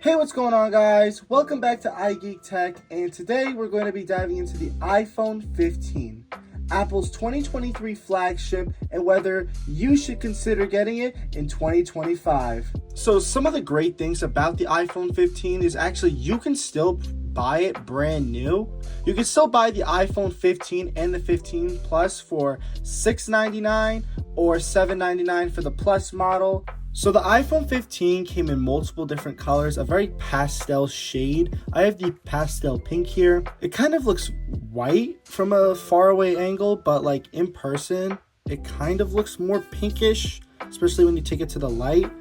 Hey, what's going on, guys? Welcome back to iGeek Tech, and today we're going to be diving into the iPhone 15, Apple's 2023 flagship, and whether you should consider getting it in 2025. So some of the great things about the iPhone 15 is actually you can still buy it brand new. You can still buy the iPhone 15 and the 15 Plus for $699 or $799 for the Plus model. So the iPhone 15 came in multiple different colors, a very pastel shade. I have the pastel pink here. It kind of looks white from a faraway angle, but like in person, it kind of looks more pinkish, especially when you take it to the light.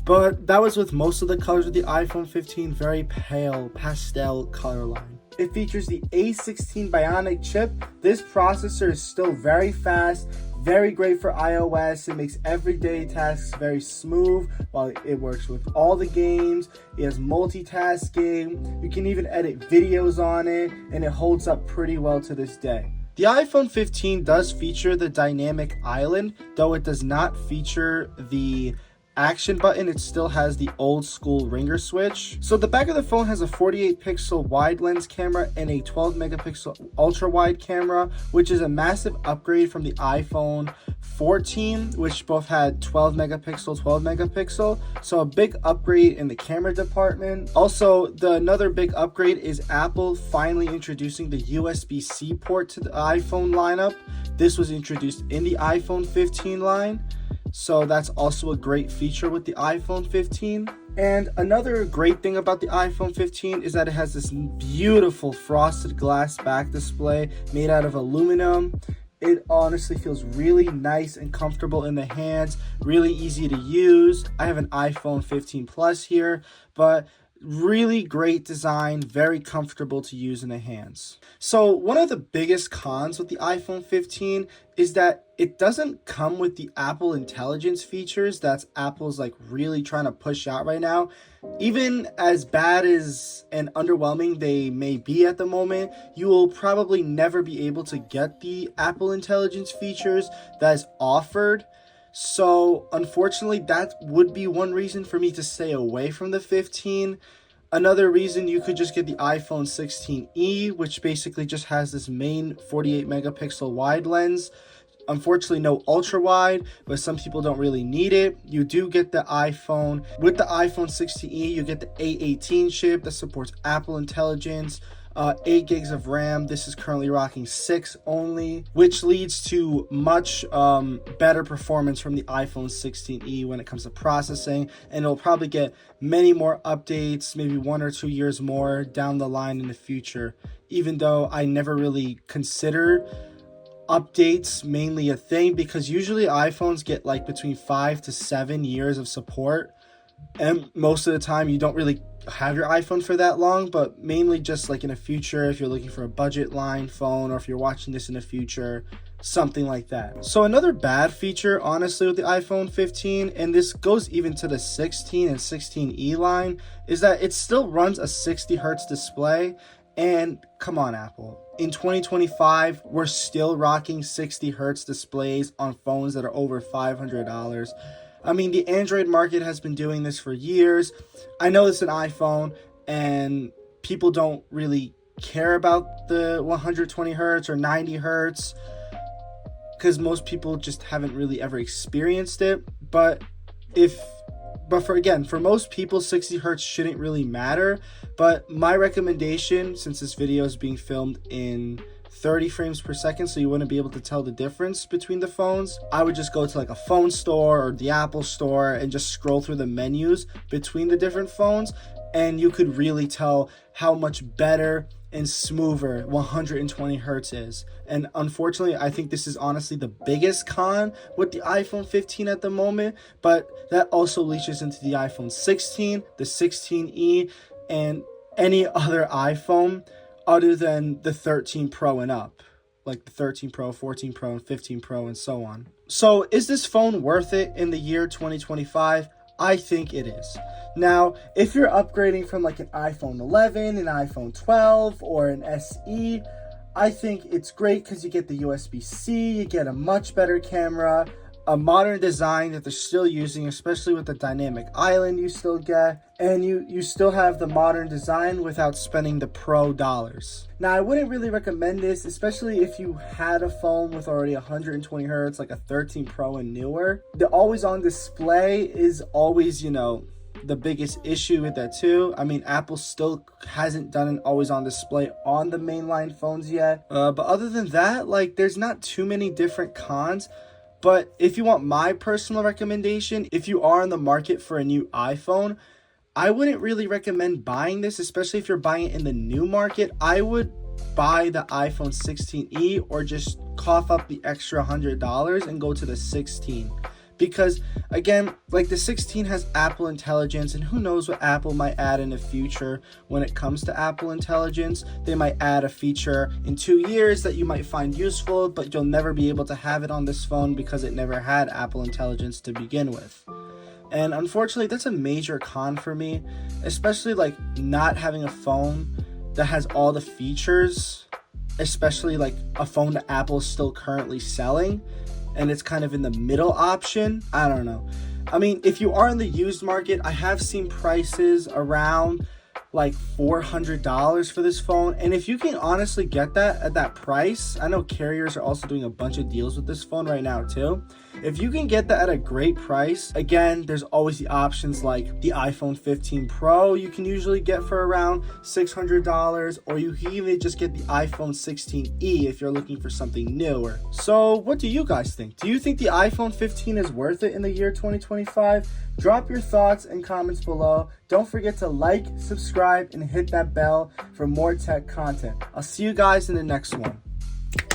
But that was with most of the colors of the iPhone 15, very pale pastel color line. It features the A16 Bionic chip. This processor is still very fast, very great for iOS. It makes everyday tasks very smooth while it works with all the games. It has multitasking. You can even edit videos on it, and it holds up pretty well to this day. The iPhone 15 does feature the dynamic island, though it does not feature the action button. It still has the old school ringer switch. So the back of the phone has a 48 pixel wide lens camera and a 12 megapixel ultra wide camera, which is a massive upgrade from the iPhone 14, which both had 12 megapixel. So a big upgrade in the camera department. Also, another big upgrade is Apple finally introducing the USB-C port to the iPhone lineup. This was introduced in the iPhone 15 line. So that's also a great feature with the iPhone 15. And another great thing about the iPhone 15 is that it has this beautiful frosted glass back display made out of aluminum. It honestly feels really nice and comfortable in the hands, really easy to use. I have an iPhone 15 Plus here, but really great design, very comfortable to use in the hands. So one of the biggest cons with the iPhone 15 is that it doesn't come with the Apple Intelligence features that's Apple's like really trying to push out right now. Even as bad as and underwhelming they may be at the moment, you will probably never be able to get the Apple Intelligence features that is offered. So unfortunately, that would be one reason for me to stay away from the 15. Another reason, you could just get the iPhone 16e, which basically just has this main 48 megapixel wide lens. Unfortunately, no ultra wide, but some people don't really need it. You do get the iPhone. With the iPhone 16e, you get the A18 chip that supports Apple Intelligence. 8 gigs of RAM. This is currently rocking 6 only, which leads to much better performance from the iPhone 16e when it comes to processing, and it'll probably get many more updates, maybe 1 or 2 years more down the line in the future, even though I never really consider updates mainly a thing, because usually iPhones get like between 5 to 7 years of support, and most of the time you don't really have your iPhone for that long, but mainly just like in the future, if you're looking for a budget line phone, or if you're watching this in the future, something like that. So another bad feature, honestly, with the iPhone 15, and this goes even to the 16 and 16e line, is that it still runs a 60 hertz display. And come on, Apple, in 2025 we're still rocking 60 hertz displays on phones that are over $500. I mean, the Android market has been doing this for years. I know it's an iPhone, and people don't really care about the 120 hertz or 90 hertz because most people just haven't really ever experienced it. But for most people, 60 hertz shouldn't really matter. But my recommendation, since this video is being filmed in 30 frames per second, so you wouldn't be able to tell the difference between the phones, I would just go to like a phone store or the Apple store and just scroll through the menus between the different phones, and you could really tell how much better and smoother 120 hertz is. And unfortunately, I think this is honestly the biggest con with the iPhone 15 at the moment, but that also leaches into the iPhone 16, the 16e, and any other iPhone other than the 13 Pro and up, like the 13 Pro, 14 Pro, and 15 Pro, and so on. So is this phone worth it in the year 2025? I think it is. Now, if you're upgrading from like an iPhone 11, an iPhone 12, or an SE, I think it's great because you get the USB-C, you get a much better camera, a modern design that they're still using, especially with the dynamic island you still get, and you still have the modern design without spending the pro dollars. Now, I wouldn't really recommend this, especially if you had a phone with already 120 hertz, like a 13 Pro and newer. The always on display is always, the biggest issue with that too. I mean, Apple still hasn't done an always on display on the mainline phones yet. But other than that, like, there's not too many different cons. But if you want my personal recommendation, if you are in the market for a new iPhone, I wouldn't really recommend buying this, especially if you're buying it in the new market. I would buy the iPhone 16e or just cough up the extra $100 and go to the 16. Because again, like, the 16 has Apple Intelligence, and who knows what Apple might add in the future when it comes to Apple Intelligence. They might add a feature in 2 years that you might find useful, but you'll never be able to have it on this phone because it never had Apple Intelligence to begin with. And unfortunately, that's a major con for me, especially like not having a phone that has all the features, especially like a phone that Apple's still currently selling, and it's kind of in the middle option. I don't know. I mean, if you are in the used market, I have seen prices around like $400 for this phone, and if you can honestly get that at that price, I know carriers are also doing a bunch of deals with this phone right now too. If you can get that at a great price, again, there's always the options like the iPhone 15 Pro you can usually get for around $600, or you can even just get the iPhone 16e if you're looking for something newer. So what do you guys think? Do you think the iPhone 15 is worth it in the year 2025? Drop your thoughts and comments below. Don't forget to like, subscribe, and hit that bell for more tech content. I'll see you guys in the next one.